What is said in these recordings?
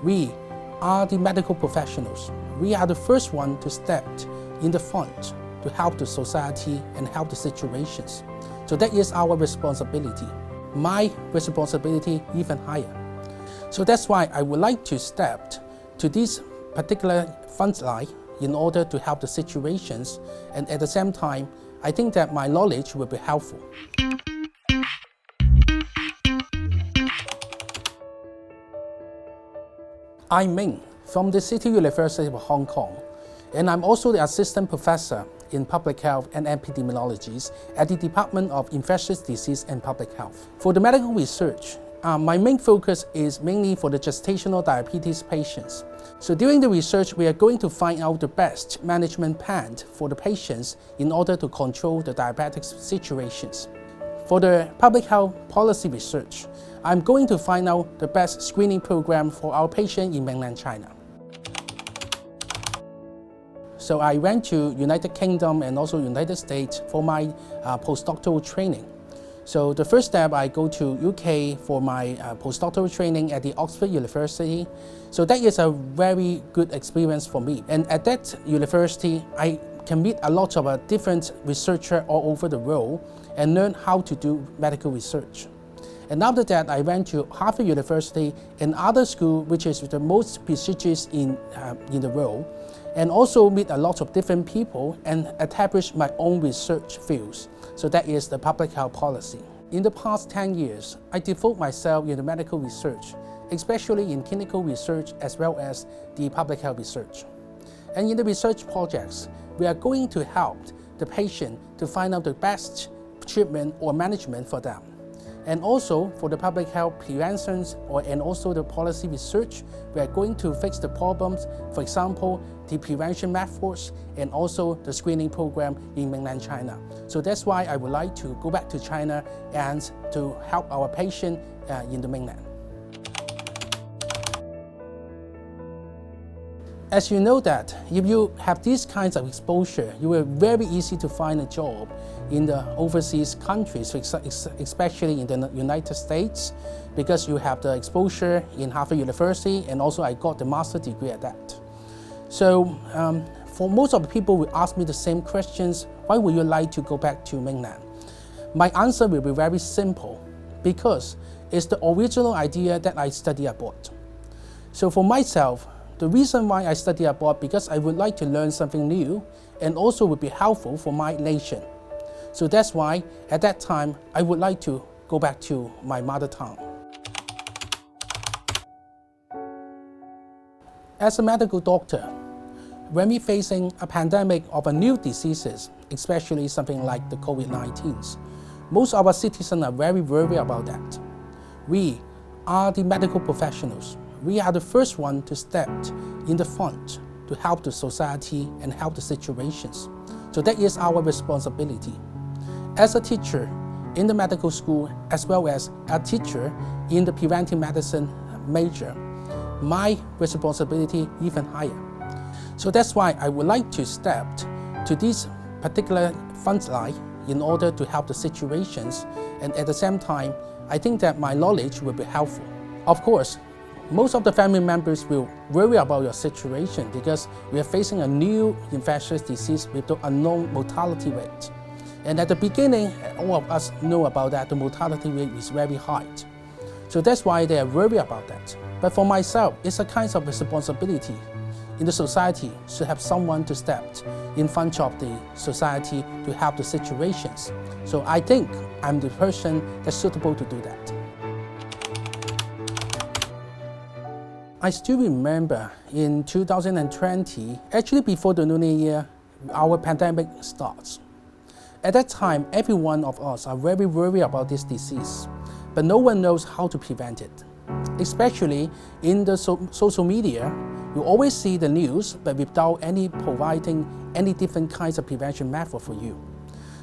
We are the medical professionals. We are the first one to step in the front to help the society and help the situations. So that is our responsibility. My responsibility even higher. So that's why I would like to step to this particular front line in order to help the situations, and at the same time, I think that my knowledge will be helpful. I'm Ming from the City University of Hong Kong, and I'm also the assistant professor in public health and epidemiology at the Department of Infectious Disease and Public Health. For the medical research, my main focus is mainly for the gestational diabetes patients. So during the research, we are going to find out the best management plan for the patients in order to control the diabetic situations. For the public health policy research, I'm going to find out the best screening program for our patients in mainland China. So I went to United Kingdom and also United States for my postdoctoral training. So the first step, I go to UK for my postdoctoral training at the Oxford University. So that is a very good experience for me. And at that university, I can meet a lot of different researchers all over the world and learn how to do medical research. And after that, I went to Harvard University, another school which is the most prestigious in the world, and also meet a lot of different people and establish my own research fields. So that is the public health policy. In the past 10 years, I devote myself in the medical research, especially in clinical research as well as the public health research. And in the research projects, we are going to help the patient to find out the best treatment or management for them. And also for the public health preventions and also the policy research, we are going to fix the problems, for example, the prevention methods and also the screening program in mainland China. So that's why I would like to go back to China and to help our patient in the mainland. As you know that if you have these kinds of exposure, you will very easy to find a job in the overseas countries, especially in the United States, because you have the exposure in Harvard University, and also I got the master's degree at that. So for most of the people who ask me the same questions, why would you like to go back to mainland? My answer will be very simple, because it's the original idea that I study abroad. So for myself, the reason why I study abroad because I would like to learn something new and also would be helpful for my nation. So that's why at that time I would like to go back to my mother tongue. As a medical doctor, when we're facing a pandemic of a new diseases, especially something like the COVID-19, most of our citizens are very worried about that. We are the medical professionals. We are the first one to step in the front to help the society and help the situations. So that is our responsibility. As a teacher in the medical school, as well as a teacher in the preventive medicine major, my responsibility even higher. So that's why I would like to step to this particular front line in order to help the situations, and at the same time, I think that my knowledge will be helpful. Of course, most of the family members will worry about your situation because we are facing a new infectious disease with the unknown mortality rate. And at the beginning, all of us know about that, the mortality rate is very high. So that's why they are worried about that. But for myself, it's a kind of responsibility in the society to have someone to step in front of the society to help the situations. So I think I'm the person that's suitable to do that. I still remember in 2020, actually before the New Year, our pandemic starts. At that time, every one of us are very worried about this disease, but no one knows how to prevent it. Especially in the social media, you always see the news, but without providing any different kinds of prevention method for you.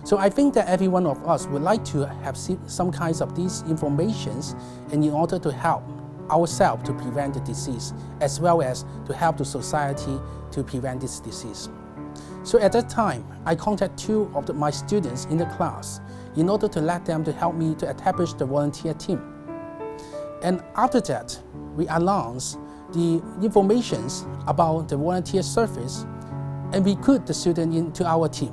So I think that every one of us would like to have some kinds of these informations, and in order to help ourselves to prevent the disease, as well as to help the society to prevent this disease. So at that time, I contacted two of my students in the class in order to let them to help me to establish the volunteer team. And after that, we announced the informations about the volunteer service and recruit the student into our team.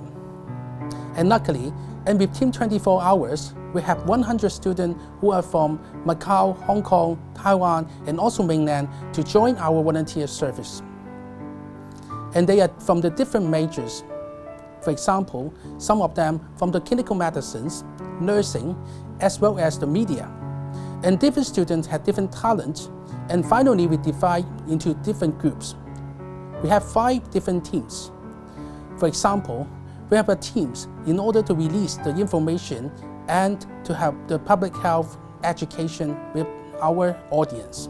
And luckily, and with Team 24 Hours, we have 100 students who are from Macau, Hong Kong, Taiwan, and also mainland to join our volunteer service. And they are from the different majors. For example, some of them from the clinical medicines, nursing, as well as the media. And different students have different talents, and finally we divide into different groups. We have 5 different teams. For example, we have a teams in order to release the information and to have the public health education with our audience.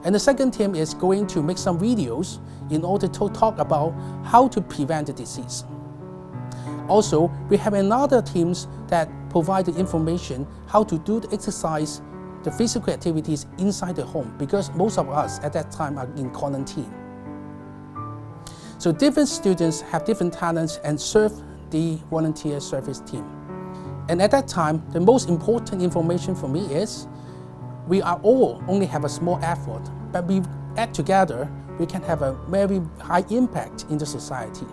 And the second team is going to make some videos in order to talk about how to prevent the disease. Also, we have another teams that provide the information how to do the exercise, the physical activities inside the home, because most of us at that time are in quarantine. So different students have different talents and serve the volunteer service team. And at that time, the most important information for me is we are all only have a small effort, but we add together, we can have a very high impact in the society.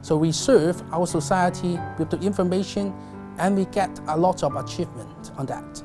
So we serve our society with the information and we get a lot of achievement on that.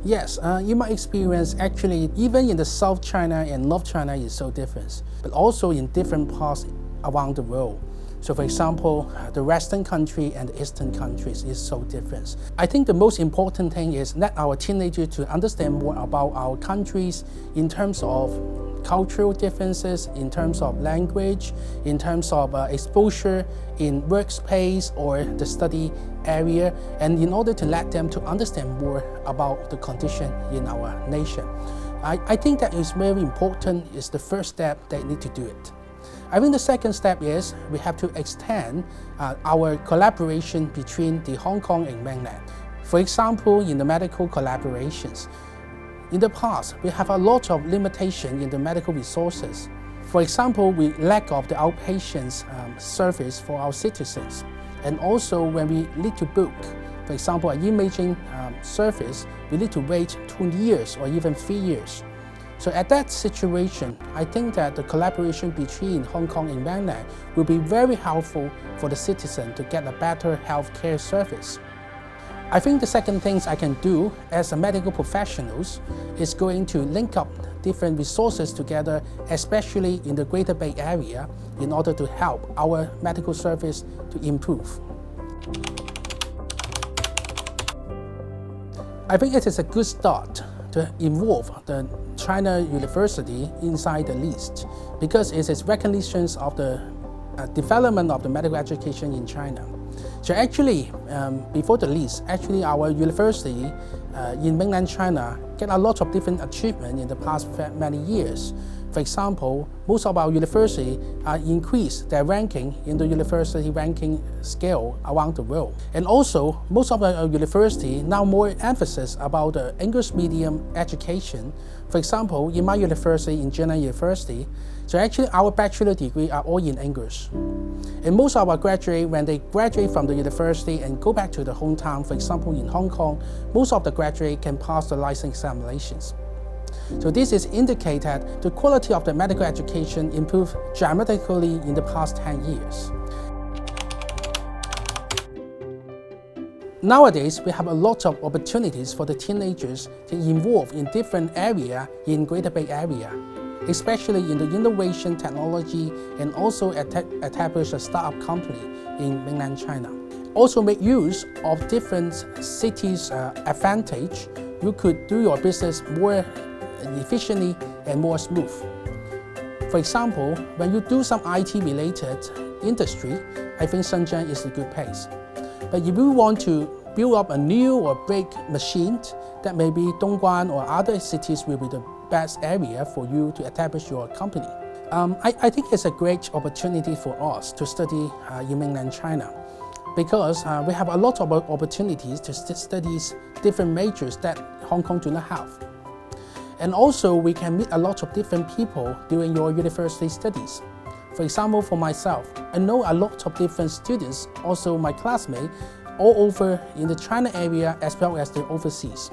Yes, in my experience, actually, even in the South China and North China is so different, but also in different parts around the world. So for example, the Western country and the Eastern countries is so different. I think the most important thing is let our teenagers to understand more about our countries in terms of cultural differences, in terms of language, in terms of exposure in workspace or the study area, and in order to let them to understand more about the condition in our nation. I think that is very important, is the first step they need to do it. I think the second step is we have to extend our collaboration between the Hong Kong and mainland. For example, in the medical collaborations, in the past, we have a lot of limitation in the medical resources. For example, we lack of the outpatients service for our citizens. And also when we need to book, for example, an imaging service, we need to wait 2 years or even 3 years. So at that situation, I think that the collaboration between Hong Kong and mainland will be very helpful for the citizen to get a better healthcare service. I think the second things I can do as a medical professionals is going to link up different resources together, especially in the Greater Bay Area, in order to help our medical service to improve. I think it is a good start to involve the China University inside the list, because it is recognition of the development of the medical education in China. So actually, before the list, actually our university in mainland China get a lot of different achievement in the past many years. For example, most of our university increased their ranking in the university ranking scale around the world. And also, most of our university now more emphasis about the English medium education. For example, in my university, in Jinan University, so actually our bachelor degree are all in English. And most of our graduates, when they graduate from the university and go back to the hometown, for example in Hong Kong, most of the graduates can pass the license examinations. So this is indicated the quality of the medical education improved dramatically in the past 10 years. Nowadays, we have a lot of opportunities for the teenagers to involve in different areas in Greater Bay Area, especially in the innovation technology, and also establish a startup company in mainland China. Also make use of different cities' advantage. You could do your business more efficiently and more smooth. For example, when you do some IT-related industry, I think Shenzhen is a good place. But if you want to build up a new or big machine, that maybe Dongguan or other cities will be the best area for you to establish your company. I think it's a great opportunity for us to study in mainland China, because we have a lot of opportunities to study different majors that Hong Kong do not have. And also we can meet a lot of different people during your university studies. For example, for myself, I know a lot of different students, also my classmates, all over in the China area as well as the overseas.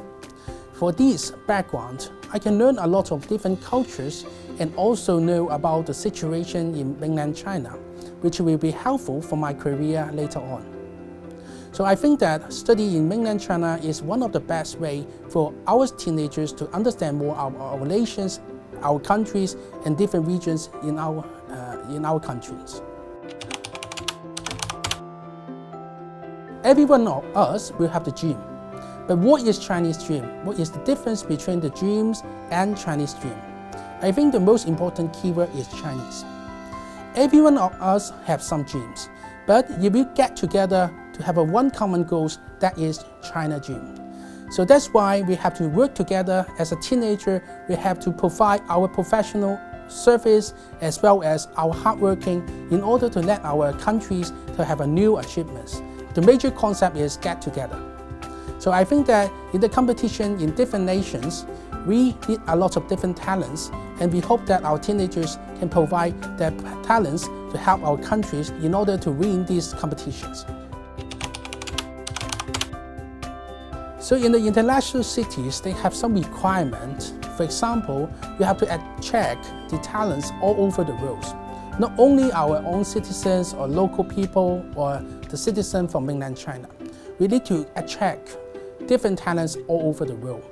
For this background, I can learn a lot of different cultures and also know about the situation in mainland China, which will be helpful for my career later on. So I think that study in mainland China is one of the best ways for our teenagers to understand more about our relations, our countries, and different regions in our countries. Every one of us will have the dream. But what is Chinese dream? What is the difference between the dreams and Chinese dream? I think the most important keyword is Chinese. Every one of us have some dreams, but if we get together to have one common goal, that is China dream. So that's why we have to work together as a teenager. We have to provide our professional service as well as our hard working in order to let our countries to have a new achievements. The major concept is get together. So I think that in the competition in different nations, we need a lot of different talents, and we hope that our teenagers can provide their talents to help our countries in order to win these competitions. So in the international cities, they have some requirements. For example, you have to attract the talents all over the world. Not only our own citizens or local people or the citizens from mainland China. We need to attract different talents all over the world.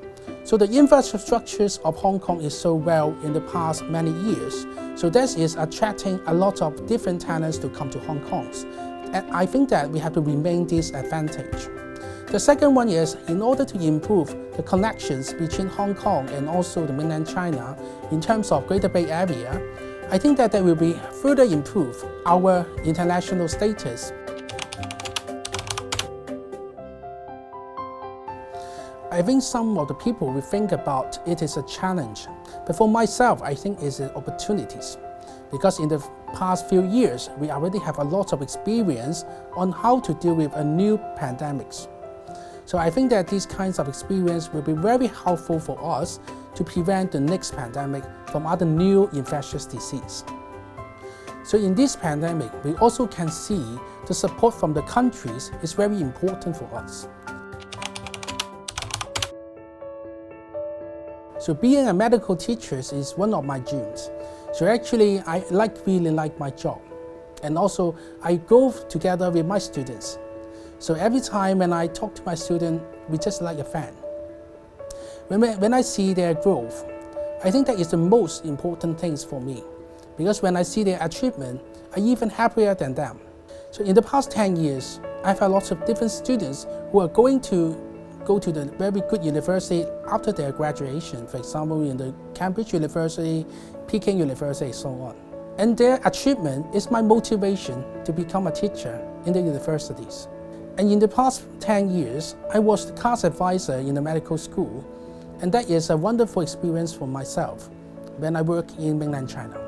So the infrastructures of Hong Kong is so well in the past many years. So this is attracting a lot of different talents to come to Hong Kong. And I think that we have to remain this advantage. The second one is, in order to improve the connections between Hong Kong and also the mainland China in terms of Greater Bay Area, I think that will be further improve our international status. I think some of the people will think about it is a challenge, but for myself, I think it's opportunities. Because in the past few years, we already have a lot of experience on how to deal with a new pandemics. So I think that these kinds of experience will be very helpful for us to prevent the next pandemic from other new infectious disease. So in this pandemic, we also can see the support from the countries is very important for us. So being a medical teacher is one of my dreams. So actually, I really like my job. And also, I go together with my students. So every time when I talk to my student, we just like a fan. When I see their growth, I think that is the most important things for me. Because when I see their achievement, I'm even happier than them. So in the past 10 years, I've had lots of different students who are going to go to the very good university after their graduation, for example, in the Cambridge University, Peking University, so on. And their achievement is my motivation to become a teacher in the universities. And in the past 10 years, I was the class advisor in the medical school, and that is a wonderful experience for myself when I work in mainland China.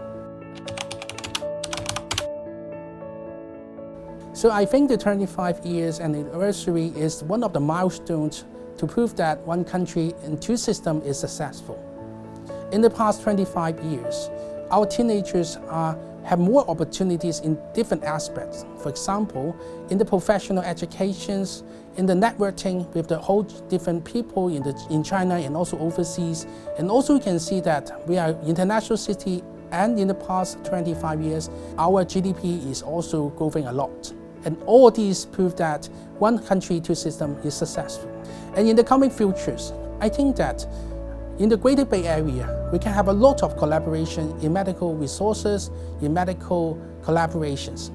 So I think the 25 years anniversary is one of the milestones to prove that one country and two systems is successful. In the past 25 years, our teenagers have more opportunities in different aspects. For example, in the professional educations, in the networking with the whole different people in China and also overseas. And also you can see that we are an international city, and in the past 25 years, our GDP is also growing a lot. And all these prove that one country, two systems is successful. And in the coming futures, I think that in the Greater Bay Area, we can have a lot of collaboration in medical resources, in medical collaborations.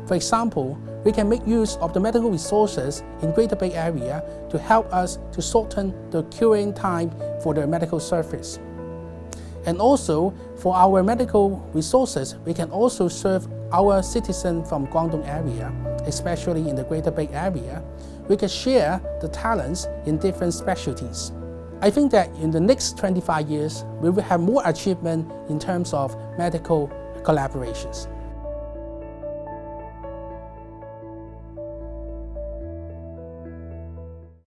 For example, we can make use of the medical resources in Greater Bay Area to help us to shorten the queuing time for the medical service. And also, for our medical resources, we can also serve our citizens from Guangdong area, especially in the Greater Bay Area. We can share the talents in different specialties. I think that in the next 25 years, we will have more achievement in terms of medical collaborations.